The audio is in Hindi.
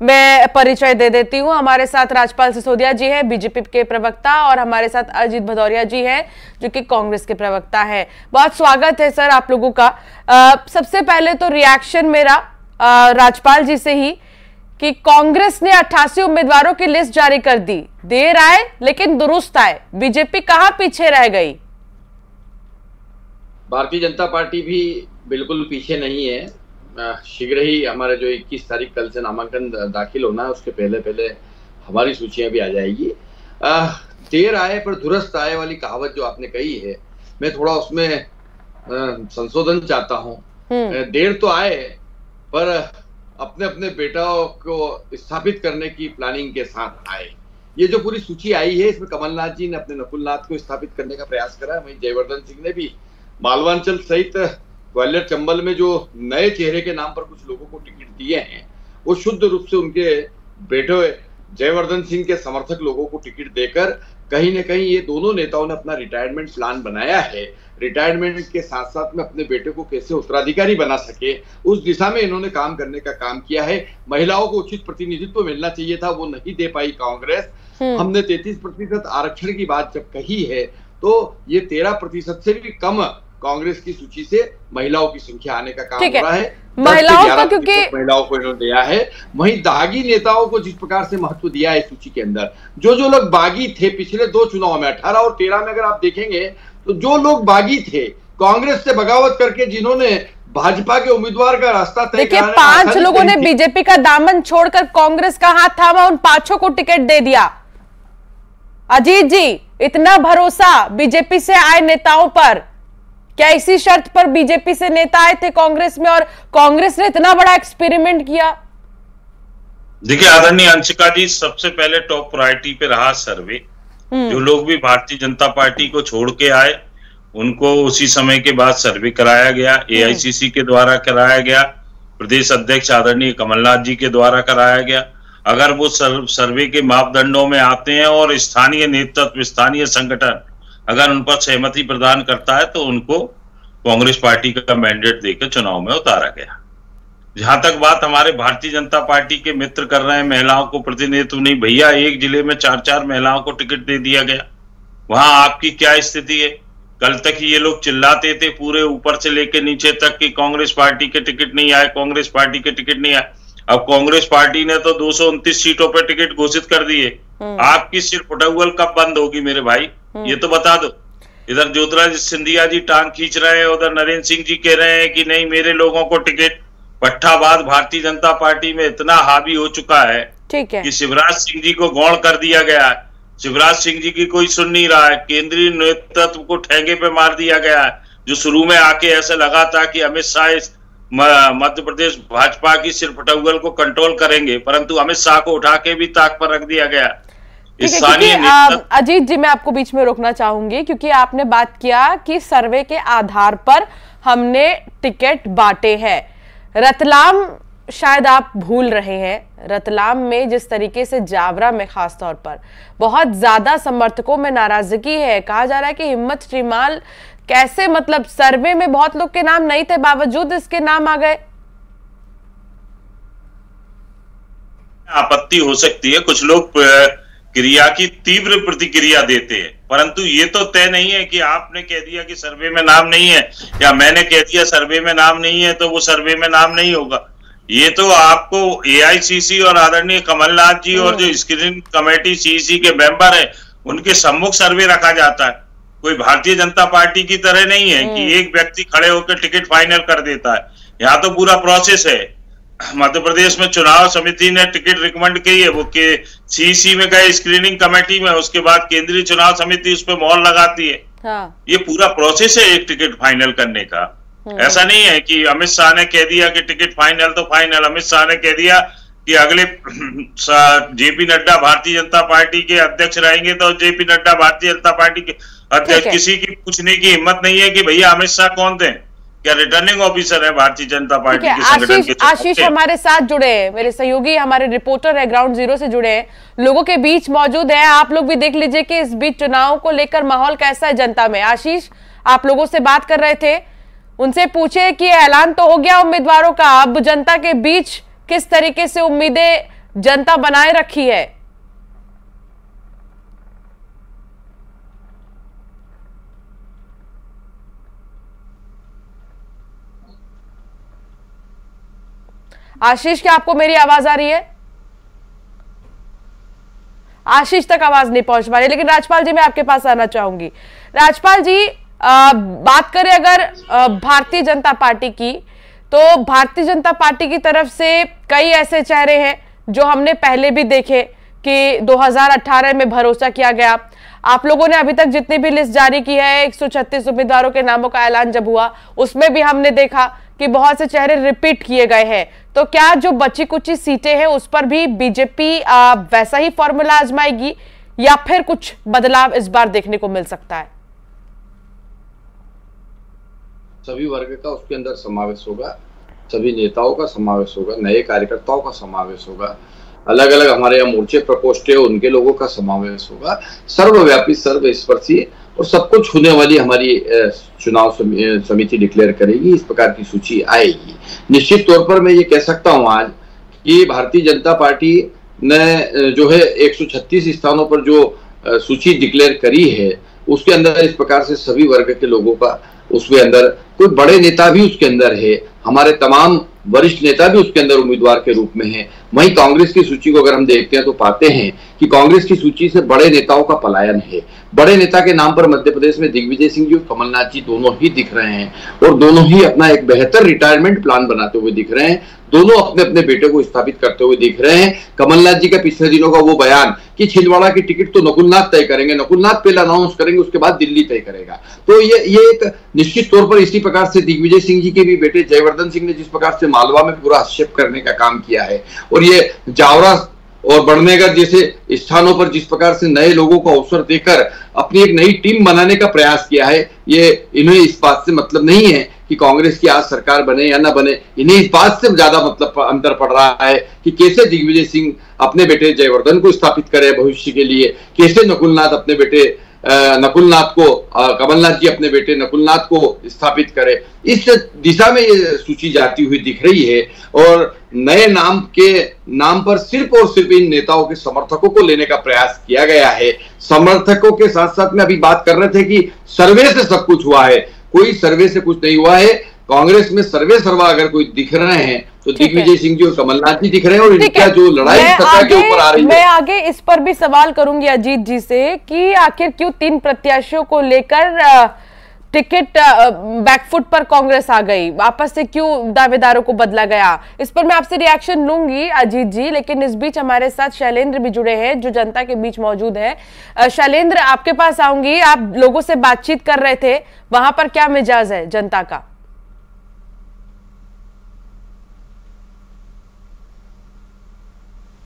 मैं परिचय दे देती हूँ। हमारे साथ राजपाल सिसोदिया जी हैं, बीजेपी के प्रवक्ता, और हमारे साथ अजीत भदौरिया जी हैं जो कि कांग्रेस के प्रवक्ता हैं। बहुत स्वागत है सर आप लोगों का। सबसे पहले तो रिएक्शन मेरा राजपाल जी से ही कि कांग्रेस ने 88 उम्मीदवारों की लिस्ट जारी कर दी, देर आए लेकिन दुरुस्त आए, बीजेपी कहां पीछे रह गई? भारतीय जनता पार्टी भी बिल्कुल पीछे नहीं है। शीघ्र ही हमारे जो 21 तारीख कल से नामांकन दाखिल होना है, उसके पहले पहले हमारी सूचियां भी आ जाएगी। देर आए पर दुरुस्त आए वाली कहावत जो आपने कही है, मैं थोड़ा उसमें संशोधन चाहता हूँ। देर तो आए पर अपने अपने बेटाओं को स्थापित करने की प्लानिंग के साथ आए। ये जो पूरी सूची आई है, इसमें कमलनाथ जी ने अपने नकुलनाथ को स्थापित करने का प्रयास करा, वहीं जयवर्धन सिंह ने भी मालवांचल सहित ग्वालियर चंबल में जो नए चेहरे के नाम पर कुछ लोगों को टिकट दिए हैं, वो शुद्ध रूप से उनके बेटे जयवर्धन सिंह के समर्थक लोगों को टिकट देकर कहीं न कहीं ये दोनों नेताओं ने अपना रिटायरमेंट प्लान बनाया है। रिटायरमेंट के साथ साथ में अपने बेटे को कैसे उत्तराधिकारी बना सके, उस दिशा में इन्होंने काम करने का काम किया है। महिलाओं को उचित प्रतिनिधित्व मिलना चाहिए था, वो नहीं दे पाई कांग्रेस। हमने 33% आरक्षण की बात जब कही है, तो ये 13% से भी कम कांग्रेस की सूची से महिलाओं की संख्या आने का काम हो रहा है। महिलाओं का क्योंकि महिलाओं को इन्होंने दिया है। वहीं दागी नेताओं को जिस प्रकार से महत्व दिया है सूची के अंदर, जो लोग बागी थे पिछले 2 चुनाव में 18 और 13 में, अगर आप देखेंगे तो जो लोग बागी थे कांग्रेस से बगावत करके, जिन्होंने भाजपा के उम्मीदवार का रास्ता तय देखिए 5 लोगों ने बीजेपी का दामन छोड़कर कांग्रेस का हाथ थामा, उन 5 को टिकट दे दिया। अजीत जी, इतना भरोसा बीजेपी से आए नेताओं पर, क्या इसी शर्त पर बीजेपी से नेता आए थे कांग्रेस में और कांग्रेस ने इतना बड़ा एक्सपेरिमेंट किया? देखिए आदरणीय अंशिका जी, सबसे पहले टॉप प्रायोरिटी पे रहा सर्वे। जो लोग भी भारतीय जनता पार्टी को छोड़ के आए, उनको उसी समय के बाद सर्वे कराया गया। एआईसीसी के द्वारा कराया गया, प्रदेश अध्यक्ष आदरणीय कमलनाथ जी के द्वारा कराया गया। अगर वो सर्वे के मापदंडों में आते हैं और स्थानीय नेतृत्व, स्थानीय संगठन अगर उन पर सहमति प्रदान करता है, तो उनको कांग्रेस पार्टी का मैंडेट देकर चुनाव में उतारा गया। जहां तक बात हमारे भारतीय जनता पार्टी के मित्र कर रहे हैं महिलाओं को प्रतिनिधित्व नहीं, भैया एक जिले में 4-4 महिलाओं को टिकट दे दिया गया। वहां आपकी क्या स्थिति है? कल तक ये लोग चिल्लाते थे पूरे ऊपर से लेकर नीचे तक कि कांग्रेस पार्टी के टिकट नहीं आए, कांग्रेस पार्टी के टिकट नहीं आए। अब कांग्रेस पार्टी ने तो 229 सीटों पर टिकट घोषित कर दिए। आपकी सिर्फ फुटबॉल कब बंद होगी मेरे भाई, ये तो बता दो। इधर ज्योतिरादित्य सिंधिया जी टांग खींच रहे हैं, उधर नरेंद्र सिंह जी कह रहे हैं कि नहीं मेरे लोगों को टिकट। पट्टाबाज भारतीय जनता पार्टी में इतना हावी हो चुका है कि शिवराज सिंह जी को गौण कर दिया गया है। शिवराज सिंह जी की कोई सुन नहीं रहा है, केंद्रीय नेतृत्व को ठेंगे पे मार दिया गया है। जो शुरू में आके ऐसा लगा था कि अमित शाह मध्य प्रदेश भाजपा की सिर्फ फुटबॉल को कंट्रोल करेंगे, परंतु अमित शाह को उठा के भी ताक पर रख दिया गया। अजीत जी, मैं आपको बीच में रोकना चाहूंगी क्योंकि आपने बात किया कि सर्वे के आधार पर हमने टिकट बांटे हैं। रतलाम शायद आप भूल रहे हैं। रतलाम में जिस तरीके से जावरा में खास तौर पर बहुत ज्यादा समर्थकों में नाराजगी है। कहा जा रहा है कि हिम्मत श्रीमाल कैसे, मतलब सर्वे में बहुत लोग के नाम नहीं थे, बावजूद इसके नाम आ गए। आपत्ति हो सकती है, कुछ लोग क्रिया की तीव्र प्रतिक्रिया देते हैं, परंतु ये तो तय नहीं है कि आपने कह दिया कि सर्वे में नाम नहीं है या मैंने कह दिया सर्वे में नाम नहीं है तो वो सर्वे में नाम नहीं होगा। ये तो आपको एआईसीसी और आदरणीय कमलनाथ जी और जो स्क्रीनिंग कमेटी सीईसी के मेंबर हैं, उनके सम्मुख सर्वे रखा जाता है। कोई भारतीय जनता पार्टी की तरह नहीं है कि एक व्यक्ति खड़े होकर टिकट फाइनल कर देता है। यहाँ तो पूरा प्रोसेस है। मध्य प्रदेश में चुनाव समिति ने टिकट रिकमेंड की है, वो के सीईसी में गए स्क्रीनिंग कमेटी में, उसके बाद केंद्रीय चुनाव समिति उस पर मोहर लगाती है। हाँ। ये पूरा प्रोसेस है एक टिकट फाइनल करने का। ऐसा नहीं है कि अमित शाह ने कह दिया कि टिकट फाइनल तो फाइनल। अमित शाह ने कह दिया कि अगले जेपी नड्डा भारतीय जनता पार्टी के अध्यक्ष रहेंगे, तो जेपी नड्डा भारतीय जनता पार्टी के अध्यक्ष। किसी की पूछने की हिम्मत नहीं है कि भैया अमित शाह कौन थे, क्या रिटर्निंग ऑफिसर है भारतीय जनता पार्टी के संगठन के। आशीष हमारे साथ जुड़े हैं, मेरे सहयोगी हमारे रिपोर्टर है, ग्राउंड जीरो से जुड़े हैं, लोगों के बीच मौजूद है। आप लोग भी देख लीजिए कि इस बीच चुनाव को लेकर माहौल कैसा है जनता में। आशीष, आप लोगों से बात कर रहे थे, उनसे पूछे कि ऐलान तो हो गया उम्मीदवारों का, अब जनता के बीच किस तरीके से उम्मीदें जनता बनाए रखी है। आशीष, क्या आपको मेरी आवाज आ रही है? आशीष तक आवाज नहीं पहुंच पा रही, लेकिन राजपाल जी मैं आपके पास आना चाहूंगी। राजपाल जी, बात करें अगर भारतीय जनता पार्टी की, तो भारतीय जनता पार्टी की तरफ से कई ऐसे चेहरे हैं जो हमने पहले भी देखे कि 2018 में भरोसा किया गया। आप लोगों ने अभी तक जितनी भी लिस्ट जारी की है, 136 उम्मीदवारों के नामों का ऐलान जब हुआ, उसमें भी हमने देखा कि बहुत से चेहरे रिपीट किए गए हैं। तो क्या जो बची कुची सीटें हैं उस पर भी बीजेपी वैसा ही फॉर्मूला आजमाएगी या फिर कुछ बदलाव इस बार देखने को मिल सकता है? सभी वर्ग का उसके अंदर समावेश होगा, सभी नेताओं का समावेश होगा, नए कार्यकर्ताओं का समावेश होगा, अलग अलग हमारे यहाँ मोर्चे प्रकोष्ठ है उनके लोगों का समावेश होगा। सर्वव्यापी, सर्वस्पर्शी और सब कुछ होने वाली हमारी चुनाव समिति डिक्लेयर करेगी। इस प्रकार की सूची आएगी। निश्चित तौर पर मैं ये कह सकता हूँ आज कि भारतीय जनता पार्टी ने जो है 136 स्थानों पर जो सूची डिक्लेयर करी है, उसके अंदर इस प्रकार से सभी वर्ग के लोगों का उसके अंदर, कोई बड़े नेता भी उसके अंदर है, हमारे तमाम वरिष्ठ नेता भी उसके अंदर उम्मीदवार के रूप में हैं। वहीं कांग्रेस की सूची को अगर हम देखते हैं तो पाते हैं कि कांग्रेस की सूची से बड़े नेताओं का पलायन है। बड़े नेता के नाम पर मध्य प्रदेश में दिग्विजय सिंह जी और कमलनाथ जी दोनों ही दिख रहे हैं और दोनों ही अपना एक बेहतर रिटायरमेंट प्लान बनाते हुए दिख रहे हैं। दोनों अपने अपने बेटे को स्थापित करते हुए दिख रहे हैं। कमलनाथ जी का पिछले दिनों का वो बयान कि छिंदवाड़ा की टिकट तो नकुलनाथ तय करेंगे, नकुलनाथ पहले अनाउंस करेंगे, उसके बाद दिल्ली तय करेगा। तो ये एक निश्चित तौर पर इसी प्रकार से दिग्विजय सिंह जी के भी बेटे जयवर्धन सिंह ने जिस प्रकार से मालवा में पूरा हस्तक्षेप करने का काम किया है और ये जावरा और बड़नेगर जैसे स्थानों पर जिस प्रकार से नए लोगों को अवसर देकर अपनी एक नई टीम बनाने का प्रयास किया है, ये इन्हें इस बात से मतलब नहीं है कि कांग्रेस की आज सरकार बने या ना बने। इन्हें इस बात से ज्यादा मतलब अंतर पड़ रहा है कि कैसे दिग्विजय सिंह अपने बेटे जयवर्धन को स्थापित करे भविष्य के लिए, कैसे नकुलनाथ अपने बेटे नकुलनाथ को, कमलनाथ जी अपने बेटे नकुलनाथ को स्थापित करे। इस दिशा में ये सूची जाती हुई दिख रही है और नए नाम के नाम पर सिर्फ और सिर्फ इन नेताओं के समर्थकों को लेने का प्रयास किया गया है। समर्थकों के साथ साथ में अभी बात कर रहे थे कि सर्वे से सब कुछ हुआ है, कोई सर्वे से कुछ नहीं हुआ है। कांग्रेस में सर्वे सर्वा अगर कोई दिख रहे हैं तो दिग्विजय सिंह जी और कमलनाथ जी दिख रहे हैं और इनका जो लड़ाई सत्ता के ऊपर आ रही है। मैं आगे इस पर भी सवाल करूंगी अजीत जी से कि आखिर क्यों 3 प्रत्याशियों को लेकर टिकट बैकफुट पर कांग्रेस आ गई, वापस से क्यों दावेदारों को बदला गया? इस पर मैं आपसे रिएक्शन लूंगी अजीत जी, लेकिन इस बीच हमारे साथ शैलेंद्र भी जुड़े हैं जो जनता के बीच मौजूद है। शैलेंद्र, आपके पास आऊंगी। आप लोगों से बातचीत कर रहे थे, वहां पर क्या मिजाज है जनता का?